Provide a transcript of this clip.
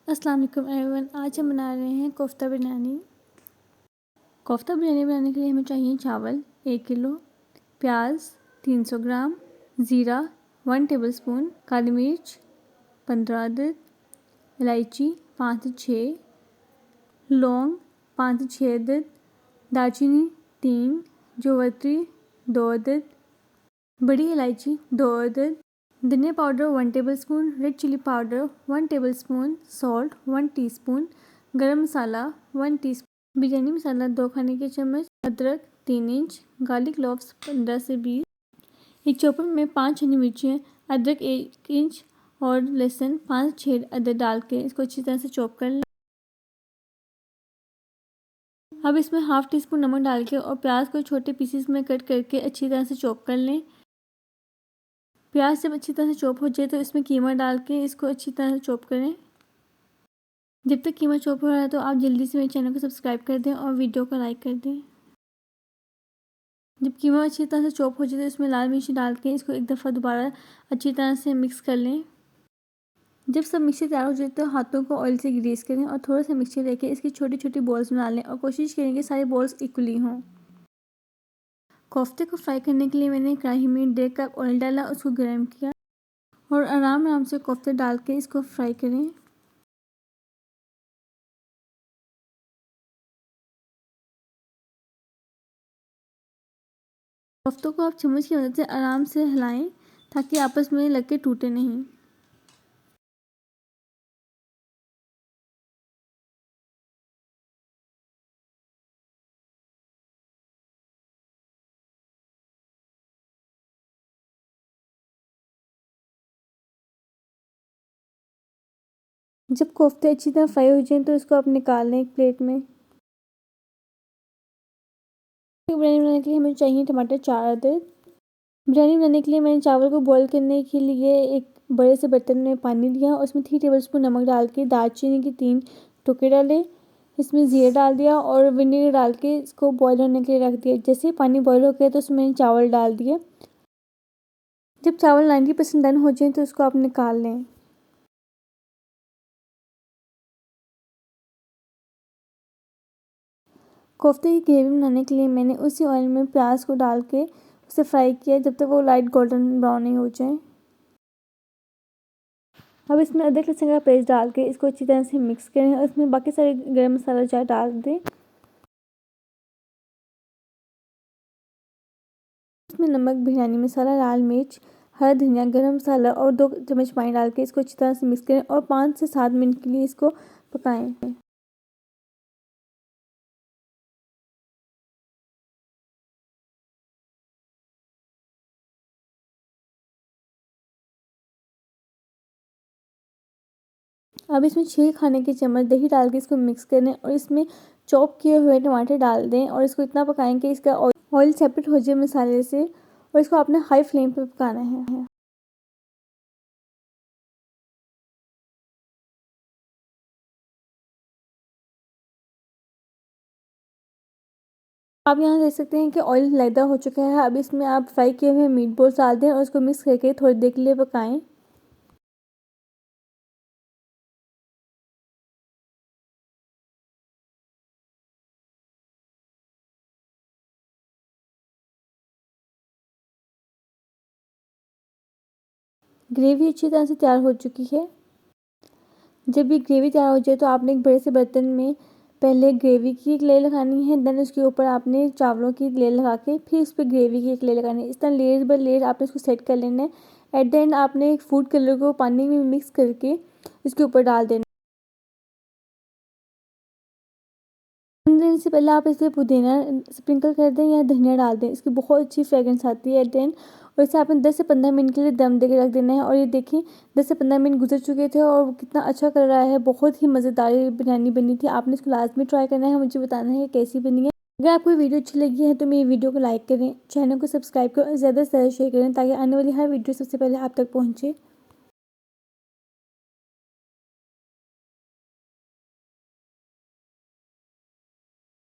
अस्सलाम वालेकुम एवरीवन। आज हम बना रहे हैं कोफ्ता बिरयानी। कोफ्ता बिरयानी बनाने के लिए हमें चाहिए चावल 1 किलो, प्याज 300 ग्राम, ज़ीरा 1 टेबलस्पून, काली मिर्च 15 अदद, इलायची 5 से 6, लौंग 5 से 6 अदद, दालचीनी 3, जावित्री 2 अदद, बड़ी इलायची 2 अदद, धनिया powder 1 tablespoon, red chilli powder 1 tablespoon, salt 1 teaspoon, garam masala 1 teaspoon, biryani मसाला 2 खाने के चम्मच, अदरक 3 इंच, गार्लिक क्लोव्स 15 से 20, एक चॉपर में 5 हरी मिर्चें, अदरक 1 इंच और लहसुन 5 से 6 अदरक डाल के इसको अच्छी तरह से चॉप कर लें। अब इसमें हाफ टी स्पून नमक डाल के और प्याज को छोटे पीसेस में कट करके अच्छी तरह से चॉप कर लें। प्याज जब अच्छी तरह से चॉप हो जाए तो इसमें कीमा डाल के इसको अच्छी तरह से चॉप करें। जब तक कीमा चॉप हो रहा है तो आप जल्दी से मेरे चैनल को सब्सक्राइब कर दें और वीडियो को लाइक कर दें। जब कीमा अच्छी तरह से चॉप हो जाए तो इसमें लाल मिर्च डाल के इसको एक दफ़ा दोबारा अच्छी तरह से मिक्स कर लें। जब सब मिक्सचर तैयार हो जाए तो हाथों को ऑयल से ग्रीस करें और थोड़ा सा मिक्सचर लेके इसकी छोटी छोटी बॉल्स बना लें और कोशिश करें कि सारी बॉल्स इक्वली हों। कोफ्ते को फ्राई करने के लिए मैंने कढ़ाई में 1.5 कप ऑयल डाला, उसको गर्म किया और आराम आराम से कोफ्ते डाल के इसको फ्राई करें। कोफ्तों को आप चम्मच की मदद से आराम से हिलाएं ताकि आपस में लग के टूटे नहीं। जब कोफ्ते अच्छी तरह फ्राई हो जाएं तो इसको आप निकाल लें एक प्लेट में। बिरयानी बनाने के लिए हमें चाहिए टमाटर 4 अदद। बिरयानी बनाने के लिए मैंने चावल को बॉईल करने के लिए एक बड़े से बर्तन में पानी लिया और उसमें 3 टेबलस्पून नमक डाल के दालचीनी के 3 टुकड़े डाले, इसमें ज़ीरा डाल दिया और विनेगर डाल के इसको बॉईल होने के लिए रख दिया। जैसे ही पानी बॉईल हो गया तो उसमें मैंने चावल डाल दिए। जब चावल 90% डन हो जाए तो उसको आप निकाल लें। कोफ्ते की ग्रेवी बनाने के लिए मैंने उसी ऑयल में प्याज को डाल के उसे फ्राई किया जब तक वो लाइट गोल्डन ब्राउन नहीं हो जाए। अब इसमें अदरक लहसुन का पेस्ट डाल के इसको अच्छी तरह से मिक्स करें और इसमें बाकी सारे गरम मसाला चाय डाल दें। इसमें नमक, बिरयानी मसाला, लाल मिर्च, हरा धनिया, गरम मसाला और 2 चम्मच पानी डाल के इसको अच्छी तरह से मिक्स करें और 5 से 7 मिनट के लिए इसको पकाएं। अब इसमें 6 खाने के चम्मच दही डाल के इसको मिक्स करें और इसमें चॉप किए हुए टमाटर डाल दें और इसको इतना पकाएं कि इसका ऑयल सेपरेट हो जाए मसाले से और इसको आपने हाई फ्लेम पर पकाना है। आप यहाँ देख सकते हैं कि ऑयल लैदा हो चुका है। अब इसमें आप फ्राई किए हुए मीट बॉल्स डाल दें और उसको मिक्स करके थोड़ी देर के लिए पकाएं। ग्रेवी अच्छी तरह से तैयार हो चुकी है। जब ये ग्रेवी तैयार हो जाए तो आपने एक बड़े से बर्तन में पहले ग्रेवी की एक लेयर लगानी है, देन उसके ऊपर आपने चावलों की लेयर लगा के फिर उस पर ग्रेवी की एक लेयर लगानी है। इस तरह लेयर बाय लेयर आपने इसको सेट कर लेना है। एट द एंड आपने एक फूड कलर को पानी में मिक्स करके इसके ऊपर डाल देना। देने से पहले आप इसमें पुदीना स्प्रिंकल कर दें या धनिया डाल दें, इसकी बहुत अच्छी फ्रेग्रेंस आती है एट द एंड। और इसे आपने 10 से 15 मिनट के लिए दम दे के रख देना है। और ये देखिए 10 से 15 मिनट गुजर चुके थे और कितना अच्छा कलर आया है। बहुत ही मज़ेदार बिरयानी बनी थी। आपने इसको लाजमी ट्राई करना है, मुझे बताना है कि कैसी बनी है। अगर आपको वीडियो अच्छी लगी है तो मेरी वीडियो को लाइक करें, चैनल को सब्सक्राइब करें और ज़्यादा से ज़्यादा शेयर करें ताकि आने वाली हर वीडियो सबसे पहले आप तक पहुँचे।